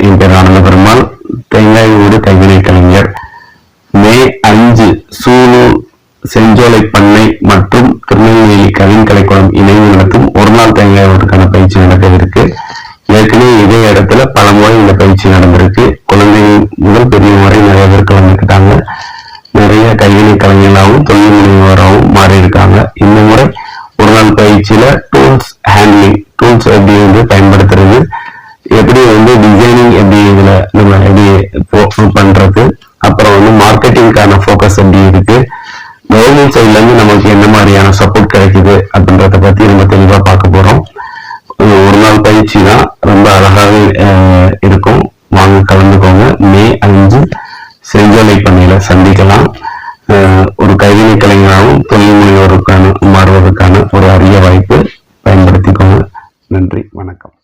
என் பேர் ஆனந்த பெருமாள், தேங்காய் ஊடு கைவினை கலைஞர். மே 5 சூலூர் செஞ்சோலை பண்ணை மற்றும் திருநெல்வேலி கவின் கலைக்குளம் இணைந்து நடத்தும் ஒரு நாள் தேங்காய் ஊடுக்கான பயிற்சி நடக்க இருக்கு. ஏற்கனவே இதே இடத்துல பல முறை இந்த பயிற்சி நடந்திருக்கு. குழந்தைகள் முதல் பெரிய முறை நிறைய பேர் கலந்துக்கிட்டாங்க. நிறைய கைவினை கலைஞர்களாகவும் தொழில் முனைவோராகவும் மாறி இருக்காங்க. இந்த முறை ஒரு நாள் பயிற்சியில டூல்ஸ் ஹேண்ட்லிங், டூல்ஸ் எப்படி பயன்படுத்துறது, எப்படி டிசைனிங் எப்படி இதுல நம்ம எப்படி பண்றது, அப்புறம் மார்க்கெட்டிங்கான ஃபோக்கஸ் எப்படி இருக்கு, கவர்மெண்ட் சைட்ல இருந்து நமக்கு என்ன மாதிரியான சப்போர்ட் கிடைக்குது அப்படின்றத பத்தி நம்ம தெளிவா பார்க்க போறோம். ஒரு நாள் பயிற்சி தான், ரொம்ப அழகாக இருக்கும். வாங்க கலந்துக்கோங்க. மே 5 செஞ்சோலை பண்ணையில சந்திக்கலாம். ஒரு கைவினை கலைஞராகவும் தொழில் முனைவோருக்கான மாறுவதற்கான ஒரு அரிய வாய்ப்பு. பயன்படுத்திக்கோங்க. நன்றி, வணக்கம்.